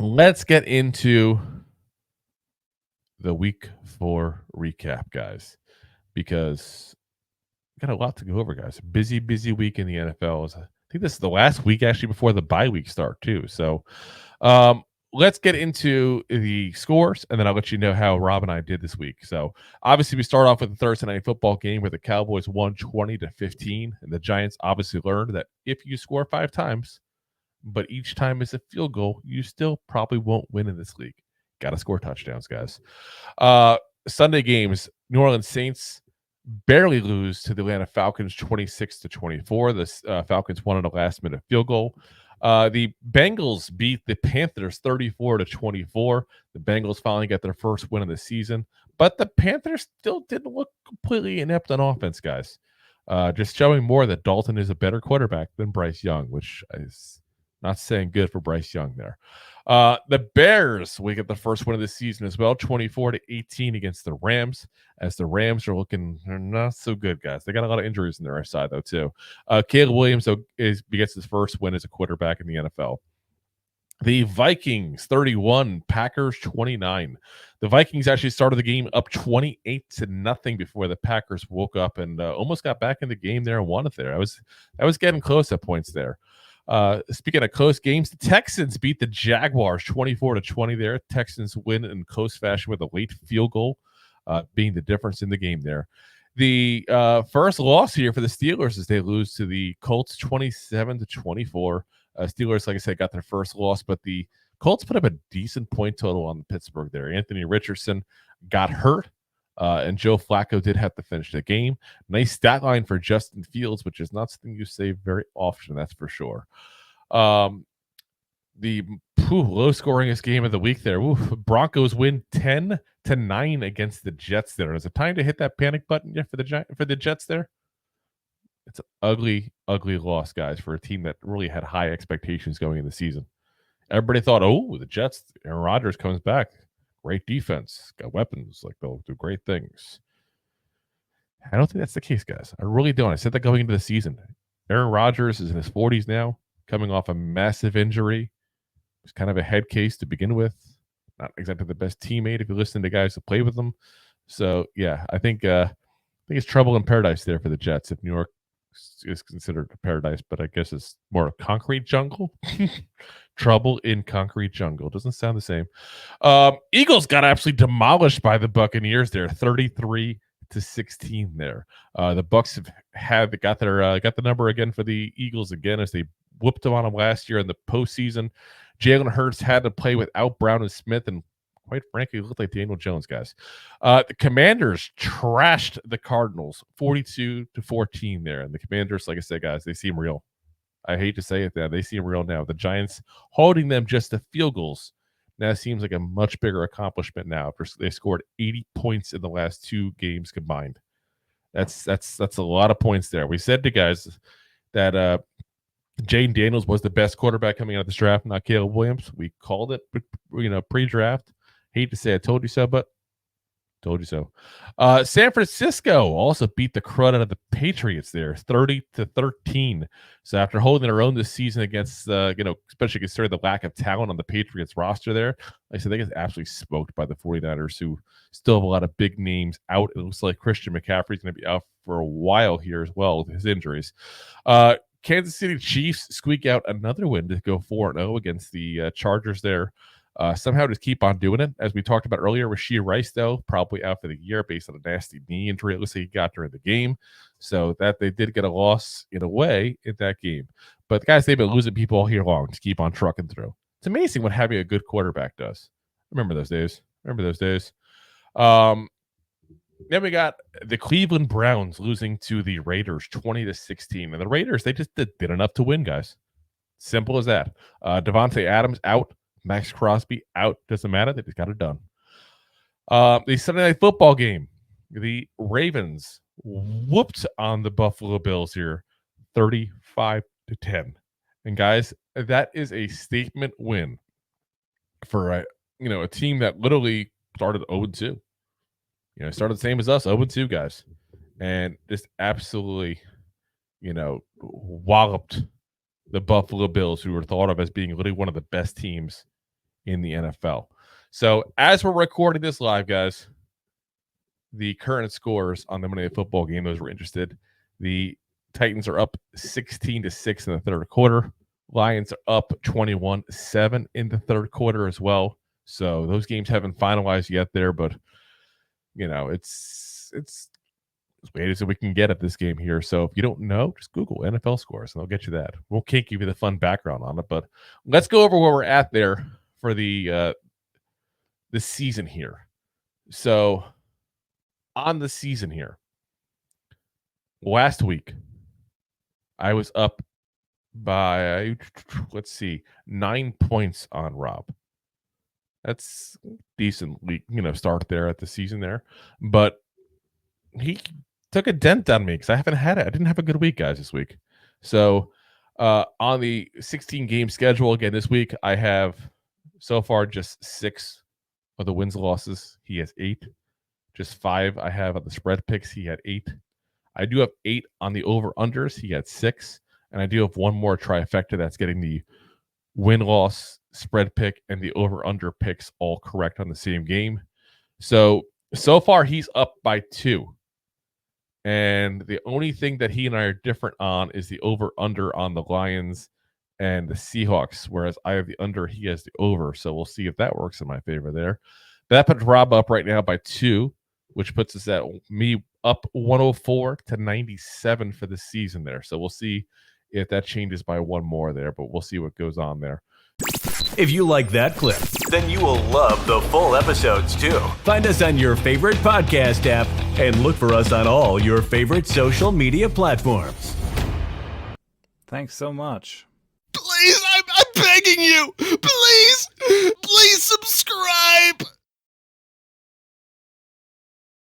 Let's get into the week 4 recap, guys, because we got a lot to go over, guys. Busy, busy week in the NFL. I think this is the last week actually before the bye week start too. So, um, let's get into the scores, and then I'll let you know how Rob and I did this week. So, obviously, we start off with the Thursday night football game where the Cowboys won 20-15, and the Giants obviously learned that if you score 5 times, but each time is a field goal, you still probably won't win in this league. Got to score touchdowns, guys. Uh, Sunday games: New Orleans Saints barely lose to the Atlanta Falcons 26-24. The Falcons won on a last minute field goal. The Bengals beat the Panthers 34-24. The Bengals finally got their first win of the season, but the Panthers still didn't look completely inept on offense, guys. Just showing more that Dalton is a better quarterback than Bryce Young, which is not saying good for Bryce Young there. The Bears, we get the first win of the season as well, 24-18 against the Rams, as the Rams are looking they're not so good, guys. They got a lot of injuries on their side, though, too. Caleb Williams gets his first win as a quarterback in the NFL. The Vikings 31, Packers 29. The Vikings actually started the game up 28-0 before the Packers woke up and almost got back in the game there and won it there. I was getting close at points there. Speaking of close games, the Texans beat the Jaguars 24-20 there. Texans win in close fashion with a late field goal being the difference in the game there. The first loss here for the Steelers is they lose to the Colts 27-24. Steelers, like I said, got their first loss, but the Colts put up a decent point total on the Pittsburgh there. Anthony Richardson got hurt, and Joe Flacco did have to finish the game. Nice stat line for Justin Fields, which is not something you say very often, that's for sure. The low scoringest game of the week there. Broncos win 10-9 against the Jets there. Is it time to hit that panic button for the Jets there? It's an ugly, ugly loss, guys, for a team that really had high expectations going in the season. Everybody thought, oh, the Jets, Aaron Rodgers comes back. Great defense, got weapons, like they'll do great things. I don't think that's the case, guys. I really don't. I said that going into the season. Aaron Rodgers is in his 40s now, coming off a massive injury. He's kind of a head case to begin with. Not exactly the best teammate if you listen to guys who play with them. So yeah, I think it's trouble in paradise there for the Jets if New York is considered a paradise, but I guess it's more a concrete jungle. Trouble in concrete jungle doesn't sound the same. Eagles got absolutely demolished by the Buccaneers there, 33-16 there. The Bucks got the number again for the Eagles again as they whooped them on them last year in the postseason. Jalen Hurts had to play without Brown and Smith, and quite frankly, looked like Daniel Jones, guys. The Commanders trashed the Cardinals 42-14 there. And the Commanders, like I said, guys, they seem real. I hate to say it, they seem real now. The Giants holding them just to field goals now seems like a much bigger accomplishment now. They scored 80 points in the last 2 games combined. That's a lot of points there. We said to guys that Jaden Daniels was the best quarterback coming out of this draft, not Caleb Williams. We called it, pre-draft. Hate to say I told you so, but told you so. San Francisco also beat the crud out of the Patriots there, 30-13. So after holding their own this season against, especially considering the lack of talent on the Patriots roster there, like I said, they get absolutely smoked by the 49ers, who still have a lot of big names out. It looks like Christian McCaffrey's going to be out for a while here as well with his injuries. Kansas City Chiefs squeak out another win to go 4-0 against the Chargers there. Somehow just keep on doing it. As we talked about earlier, Rashee Rice, though, probably out for the year based on a nasty knee injury. It looks like he got during the game. So that they did get a loss in a way in that game. But guys, they've been losing people all year long to keep on trucking through. It's amazing what having a good quarterback does. Remember those days. Then we got the Cleveland Browns losing to the Raiders 20-16. And the Raiders, they just did enough to win, guys. Simple as that. Devontae Adams out. Max Crosby out. Doesn't matter. They just got it done. The Sunday night football game. The Ravens whooped on the Buffalo Bills here 35-10. And guys, that is a statement win for a team that literally started 0-2. Started the same as us, 0-2 guys. And just absolutely, walloped the Buffalo Bills, who were thought of as being literally one of the best teams in the NFL. So as we're recording this live, guys, the current scores on the Monday Night Football game, those were interested. The Titans are up 16-6 in the third quarter. Lions are up 21-7 in the third quarter as well. So those games haven't finalized yet there, but it's as late as we can get at this game here. So if you don't know, just Google NFL scores and they'll get you that. We can't give you the fun background on it, but let's go over where we're at there for the season here. So on the season here, last week, I was up by, 9 points on Rob. That's decently, start there at the season there. But he took a dent on me because I haven't had it. I didn't have a good week, guys, this week. So on the 16-game schedule, again, this week, I have so far just 6 of the wins and losses. He has 8. Just 5 I have on the spread picks. He had 8. I do have 8 on the over-unders. He had 6. And I do have one more trifecta that's getting the win-loss spread pick and the over-under picks all correct on the same game. So far, he's up by 2. And the only thing that he and I are different on is the over-under on the Lions and the Seahawks, whereas I have the under, he has the over. So we'll see if that works in my favor there. That puts Rob up right now by 2, which puts us at me up 104-97 for the season there. So we'll see if that changes by 1 more there, but we'll see what goes on there. If you like that clip, then you will love the full episodes too. Find us on your favorite podcast app and look for us on all your favorite social media platforms. Thanks so much. Please, I'm begging you. Please